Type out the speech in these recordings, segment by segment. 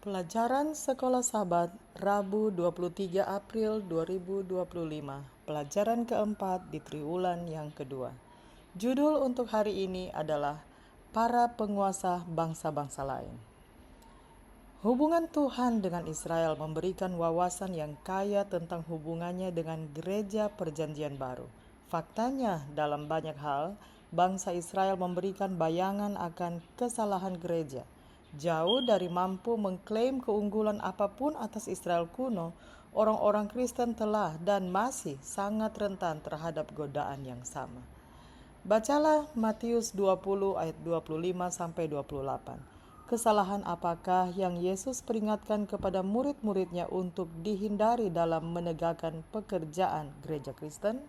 Pelajaran Sekolah Sabat, Rabu 23 April 2025. Pelajaran keempat di triwulan yang kedua. Judul untuk hari ini adalah Para Penguasa Bangsa-Bangsa Lain. Hubungan Tuhan dengan Israel memberikan wawasan yang kaya tentang hubungannya dengan gereja Perjanjian Baru. Faktanya, dalam banyak hal, bangsa Israel memberikan bayangan akan kesalahan gereja. Jauh dari mampu mengklaim keunggulan apapun atas Israel kuno, orang-orang Kristen telah dan masih sangat rentan terhadap godaan yang sama. Bacalah Matius 20 ayat 25-28. Kesalahan apakah yang Yesus peringatkan kepada murid-muridnya untuk dihindari dalam menegakkan pekerjaan gereja Kristen?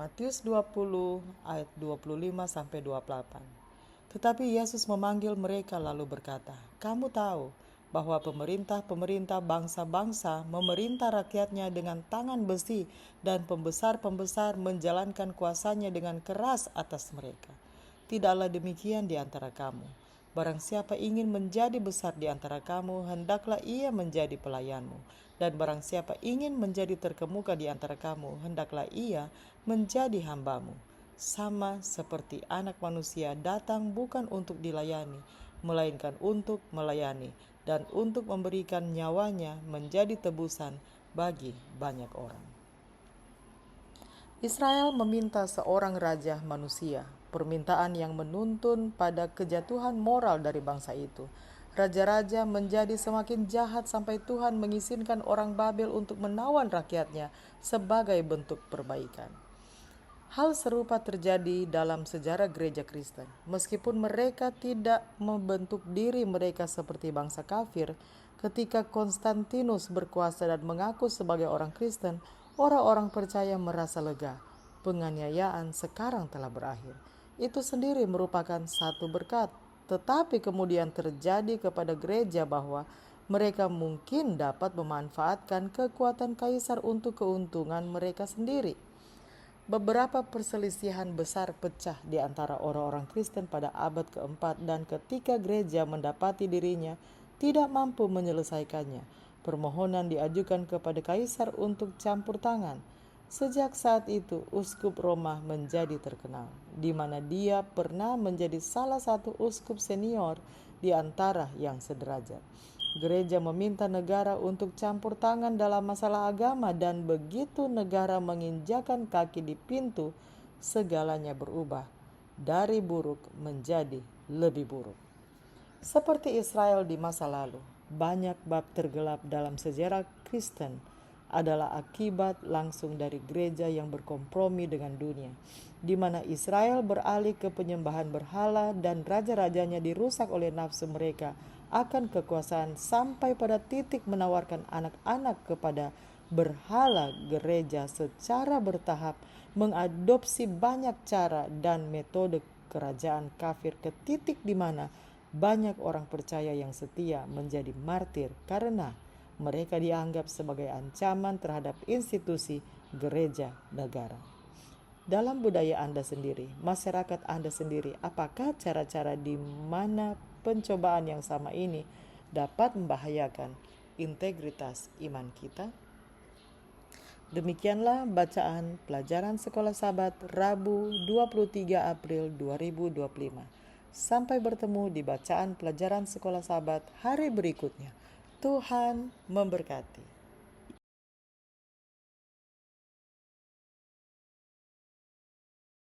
Matius 20 ayat 25-28. Tetapi Yesus memanggil mereka lalu berkata, "Kamu tahu bahwa pemerintah-pemerintah bangsa-bangsa memerintah rakyatnya dengan tangan besi dan pembesar-pembesar menjalankan kuasanya dengan keras atas mereka. Tidaklah demikian di antara kamu. Barang siapa ingin menjadi besar di antara kamu, hendaklah ia menjadi pelayanmu. Dan barang siapa ingin menjadi terkemuka di antara kamu, hendaklah ia menjadi hambamu. Sama seperti Anak Manusia datang bukan untuk dilayani, melainkan untuk melayani dan untuk memberikan nyawanya menjadi tebusan bagi banyak orang." Israel meminta seorang raja manusia, permintaan yang menuntun pada kejatuhan moral dari bangsa itu. Raja-raja menjadi semakin jahat sampai Tuhan mengizinkan orang Babel untuk menawan rakyatnya sebagai bentuk perbaikan. Hal serupa terjadi dalam sejarah gereja Kristen. Meskipun mereka tidak membentuk diri mereka seperti bangsa kafir, ketika Konstantinus berkuasa dan mengaku sebagai orang Kristen, orang-orang percaya merasa lega. Penganiayaan sekarang telah berakhir. Itu sendiri merupakan satu berkat. Tetapi kemudian terjadi kepada gereja bahwa mereka mungkin dapat memanfaatkan kekuatan kaisar untuk keuntungan mereka sendiri. Beberapa perselisihan besar pecah di antara orang-orang Kristen pada abad keempat, dan ketika gereja mendapati dirinya tidak mampu menyelesaikannya, permohonan diajukan kepada kaisar untuk campur tangan. Sejak saat itu, uskup Roma menjadi terkenal, di mana dia pernah menjadi salah satu uskup senior di antara yang sederajat. Gereja meminta negara untuk campur tangan dalam masalah agama, dan begitu negara menginjakan kaki di pintu, segalanya berubah dari buruk menjadi lebih buruk. Seperti Israel di masa lalu, banyak bab tergelap dalam sejarah Kristen adalah akibat langsung dari gereja yang berkompromi dengan dunia, di mana Israel beralih ke penyembahan berhala dan raja-rajanya dirusak oleh nafsu mereka akan kekuasaan sampai pada titik menawarkan anak-anak kepada berhala. Gereja secara bertahap mengadopsi banyak cara dan metode kerajaan kafir ke titik di mana banyak orang percaya yang setia menjadi martir karena mereka dianggap sebagai ancaman terhadap institusi gereja negara. Dalam budaya Anda sendiri, masyarakat Anda sendiri, apakah cara-cara di mana pencobaan yang sama ini dapat membahayakan integritas iman kita? Demikianlah bacaan pelajaran Sekolah Sabat Rabu 23 April 2025. Sampai bertemu di bacaan pelajaran Sekolah Sabat hari berikutnya. Tuhan memberkati.